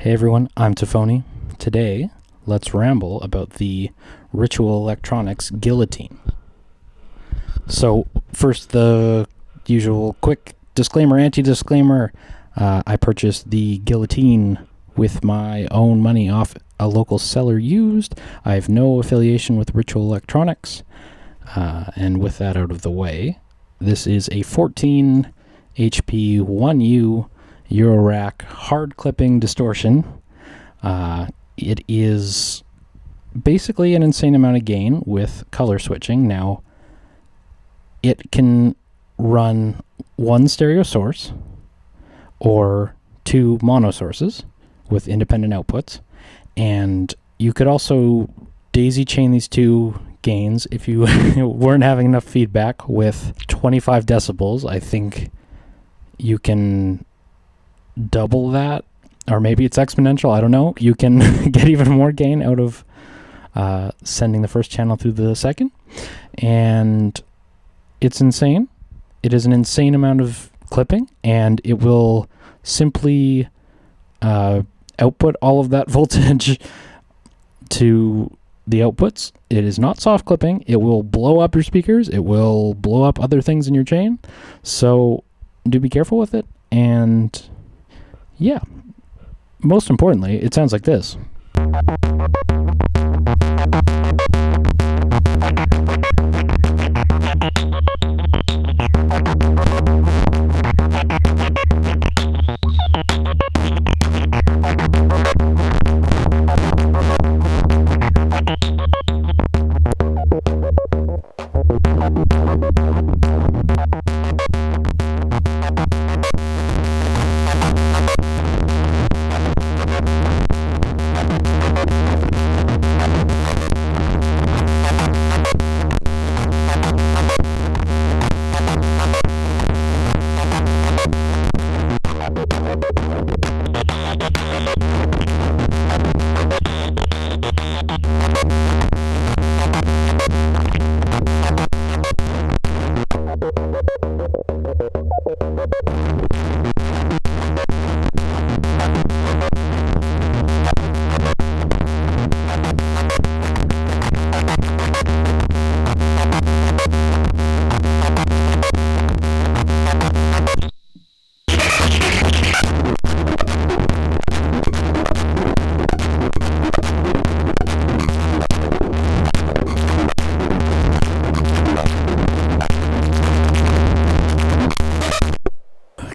Hey everyone, I'm Tafony. Today, let's ramble about the Ritual Electronics Guillotine. So, first the usual quick disclaimer, anti-disclaimer. I purchased the Guillotine with my own money off a local seller used. I have no affiliation with Ritual Electronics. And with that out of the way, this is a 14 HP 1U Eurorack hard clipping distortion. It is basically an insane amount of gain with color switching. Now, it can run one stereo source or two mono sources with independent outputs, and you could also daisy chain these two gains if you weren't having enough feedback with 25 decibels. I think you can double that, or maybe it's exponential, I don't know. You can get even more gain out of sending the first channel through the second, and it's insane. It is an insane amount of clipping, and it will simply output all of that voltage to the outputs. It is not soft clipping. It will blow up your speakers. It will blow up other things in your chain. So do be careful with it. And yeah, most importantly, it sounds like this.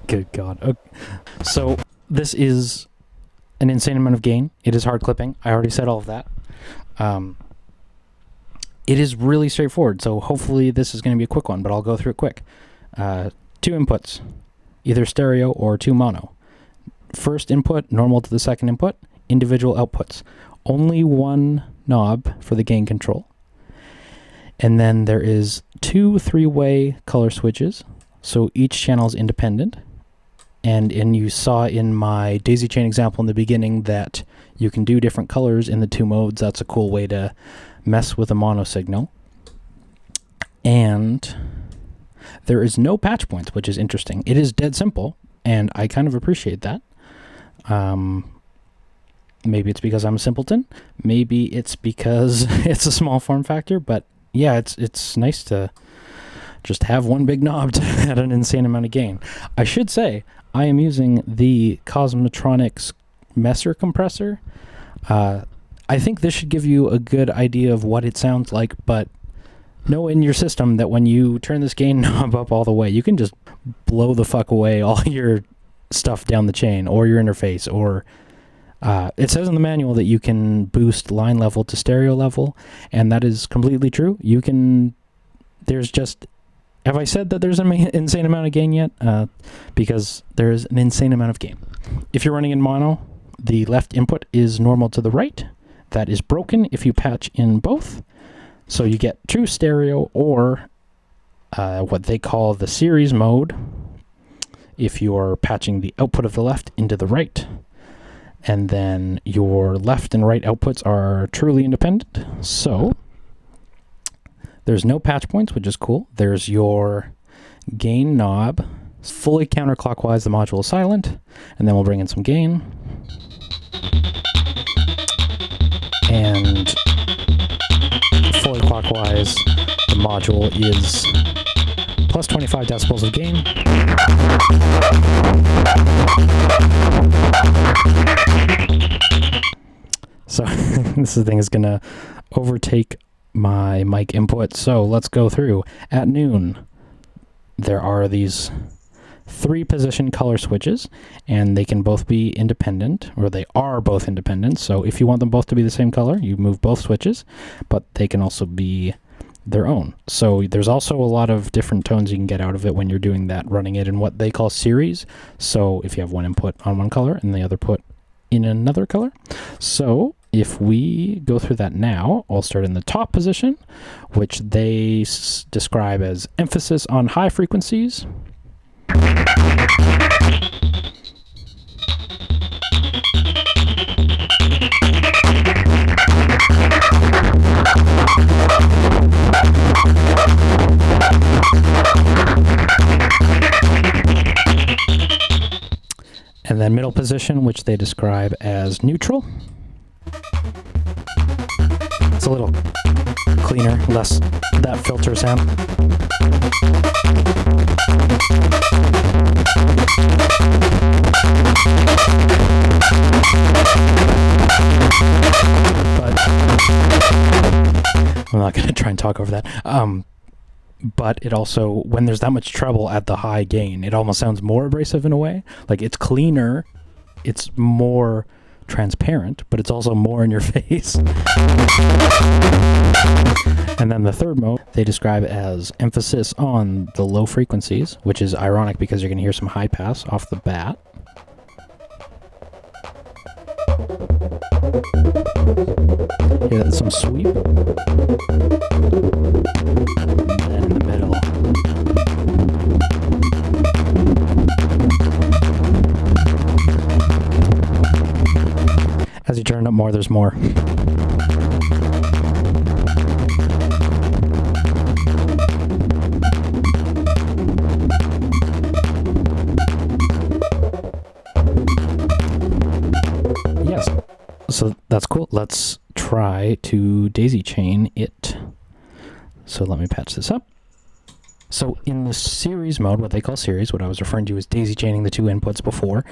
Good God. Okay. So this is an insane amount of gain. It is hard clipping. I already said all of that. It is really straightforward. So hopefully this is going to be a quick one, but I'll go through it quick. Two inputs, either stereo or two mono. First input, normal to the second input, individual outputs. Only one knob for the gain control. And then there is two three-way color switches. So each channel is independent. And you saw in my daisy chain example in the beginning that you can do different colors in the two modes. That's a cool way to mess with a mono signal. And there is no patch points, which is interesting. It is dead simple, and I kind of appreciate that. Maybe it's because I'm a simpleton. Maybe it's because it's a small form factor. But yeah, it's nice to just have one big knob to add an insane amount of gain. I should say, I am using the Cosmotronics Messer compressor. I think this should give you a good idea of what it sounds like, but know in your system that when you turn this gain knob up all the way, you can just blow the fuck away all your stuff down the chain or your interface. Or it says in the manual that you can boost line level to stereo level, and that is completely true. You can, have I said that there's an insane amount of gain yet? Because there is an insane amount of gain. If you're running in mono, the left input is normal to the right. That is broken if you patch in both. So you get true stereo, or what they call the series mode if you're patching the output of the left into the right. And then your left and right outputs are truly independent. So there's no patch points, which is cool. There's your gain knob. Fully counterclockwise, the module is silent. And then we'll bring in some gain. And fully clockwise, the module is plus 25 decibels of gain. So this thing is going to overtake my mic input. So let's go through. At noon, there are these 3 position color switches, and they can both be independent, or they are both independent. So if you want them both to be the same color, you move both switches, but they can also be their own. So there's also a lot of different tones you can get out of it when you're doing that, running it in what they call series. So if you have one input on one color and the other put in another color. So if we go through that now, I'll start in the top position, which they describe as emphasis on high frequencies. And then middle position, which they describe as neutral. It's a little cleaner, less that filter sound. But I'm not going to try and talk over that. But it also, when there's that much treble at the high gain, it almost sounds more abrasive in a way. Like, it's cleaner, it's more transparent, but it's also more in your face. And then the third mode they describe as emphasis on the low frequencies, which is ironic because you're going to hear some high pass off the bat. Yeah, some sweep. And then in the middle. As you turn it up more, there's more. Yes, so that's cool. Let's try to daisy chain it. So let me patch this up. So in the series mode, what they call series, what I was referring to is daisy chaining the 2 inputs before.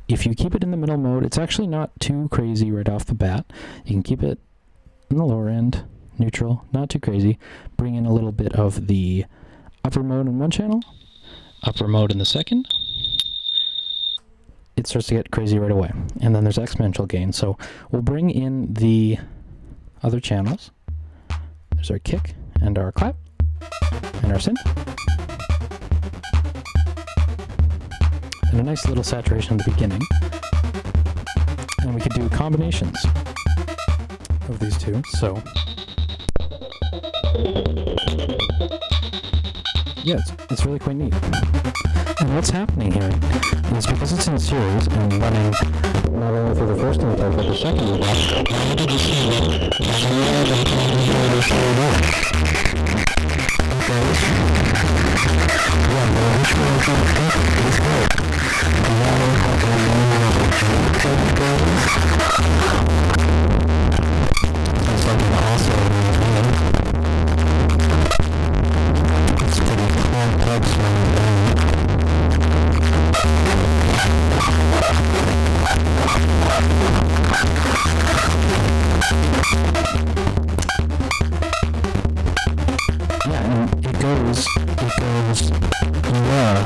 If you keep it in the middle mode, it's actually not too crazy right off the bat. You can keep it in the lower end, neutral, not too crazy. Bring in a little bit of the upper mode in one channel, upper mode in the second. It starts to get crazy right away. And then there's exponential gain. So we'll bring in the other channels. There's our kick and our clap and our synth. And a nice little saturation at the beginning. And we could do combinations of these two. So yeah, it's really quite neat. And what's happening here is because it's in series and running not only for the first input but the second input, yeah.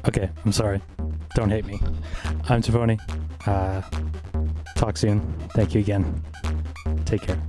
Okay, I'm sorry. Don't hate me. I'm Tafony. Talk soon. Thank you again. Take care.